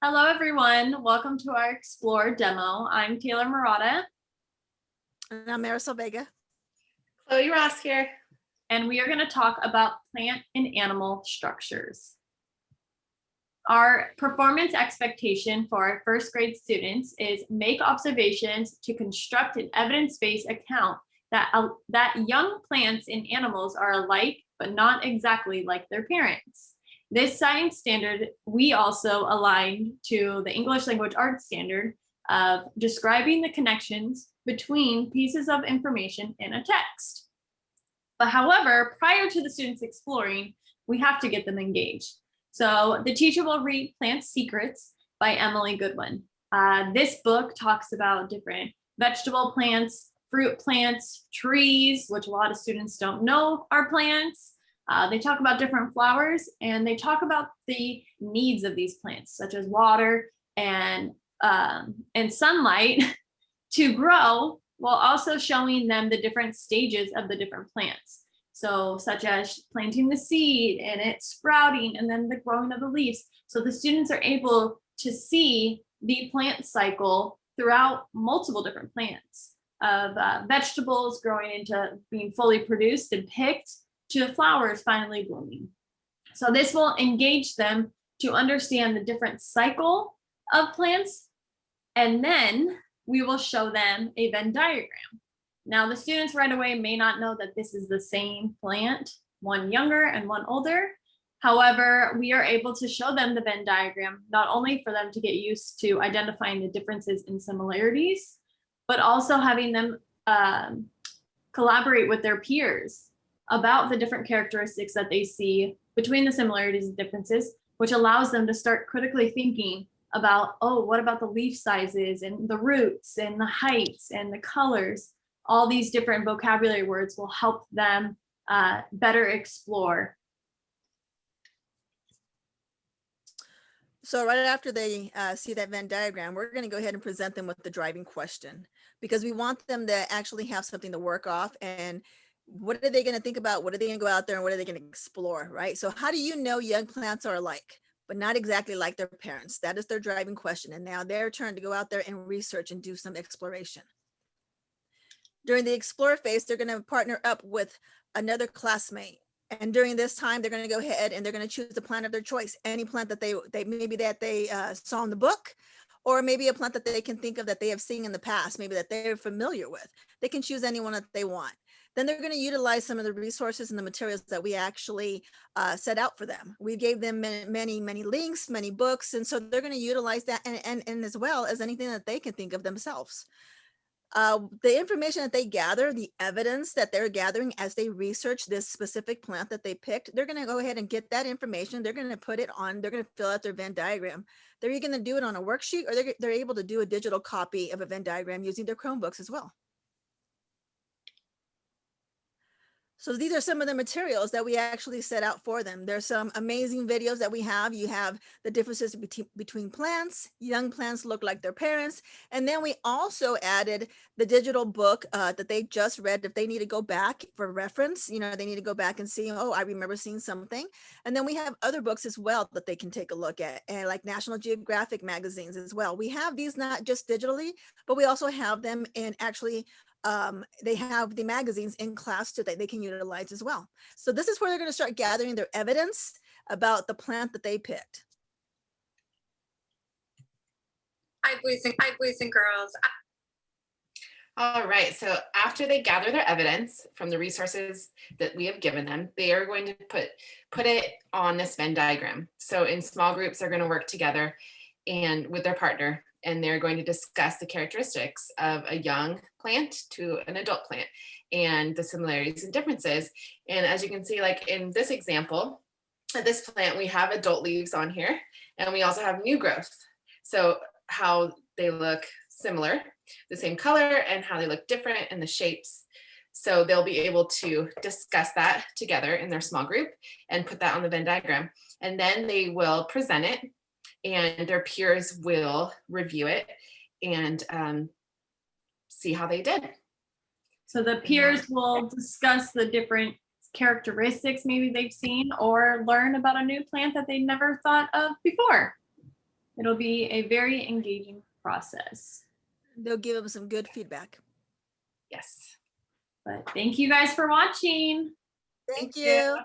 Hello, everyone. Welcome to our Explore demo. I'm Taylor Murata, And I'm Marisol Vega. Chloe Ross here. and we are going to talk about plant and animal structures. Our performance expectation for our first grade students is make observations to construct an evidence-based account that young plants and animals are alike, but not exactly like their parents. This science standard, we also aligned to the English language arts standard of describing the connections between pieces of information in a text. But however, prior to the students exploring, we have to get them engaged. So the teacher will read Plant Secrets by Emily Goodwin. This book talks about different vegetable plants, fruit plants, trees, which a lot of students don't know are plants. They talk about different flowers, and they talk about the needs of these plants, such as water and sunlight to grow, while also showing them the different stages of the different plants. So such as planting the seed and it sprouting and then the growing of the leaves. So the students are able to see the plant cycle throughout multiple different plants of vegetables growing into being fully produced and picked to flowers finally blooming. So this will engage them to understand the different cycle of plants, and then we will show them a Venn diagram. Now the students right away may not know that this is the same plant, one younger and one older. However, we are able to show them the Venn diagram, not only for them to get used to identifying the differences and similarities, but also having them collaborate with their peers about the different characteristics that they see between the similarities and differences, which allows them to start critically thinking about, oh, what about the leaf sizes and the roots and the heights and the colors? All these different vocabulary words will help them better explore. So right after they see that Venn diagram, we're going to go ahead and present them with the driving question, because we want them to actually have something to work off. And what are they going to think about? What are they going to go out there and what are they going to explore, right? So how do you know young plants are alike, but not exactly like their parents? That is their driving question. And now their turn to go out there and research and do some exploration. During the explore phase, they're going to partner up with another classmate. And during this time, they're going to go ahead and they're going to choose a plant of their choice, any plant that they saw in the book, or maybe a plant that they can think of that they have seen in the past, maybe that they're familiar with. They can choose any one that they want. Then they're going to utilize some of the resources and the materials that we actually set out for them. We gave them many links, many books, and so they're going to utilize that and as well as anything that they can think of themselves. The information that they gather, the evidence that they're gathering as they research this specific plant that they picked, they're going to go ahead and get that information. They're going to put it on, they're going to fill out their Venn diagram. They're either going to do it on a worksheet, or they're able to do a digital copy of a Venn diagram using their Chromebooks as well. So these are some of the materials that we actually set out for them. There's some amazing videos that we have. You have the differences between plants. Young plants look like their parents. And then we also added the digital book that they just read. If they need to go back for reference, you know, they need to go back and see, oh, I remember seeing something. And then we have other books as well that they can take a look at, and like National Geographic magazines as well. We have these not just digitally, but we also have them in actually they have the magazines in class too that they can utilize as well. So this is where they're going to start gathering their evidence about the plant that they picked. Hi, boys and girls. All right, so after they gather their evidence from the resources that we have given them, they are going to put it on this Venn diagram. So in small groups, they're going to work together and with their partner, and they're going to discuss the characteristics of a young plant to an adult plant and the similarities and differences. And as you can see, like in this example, this plant, we have adult leaves on here, and we also have new growth. So how they look similar, the same color, and how they look different in the shapes. So they'll be able to discuss that together in their small group and put that on the Venn diagram. And then they will present it, and their peers will review it and see how they did. So the peers will discuss the different characteristics maybe they've seen, or learn about a new plant that they never thought of before. It'll be a very engaging process. They'll give them some good feedback. Yes. But thank you guys for watching. Thank you. you.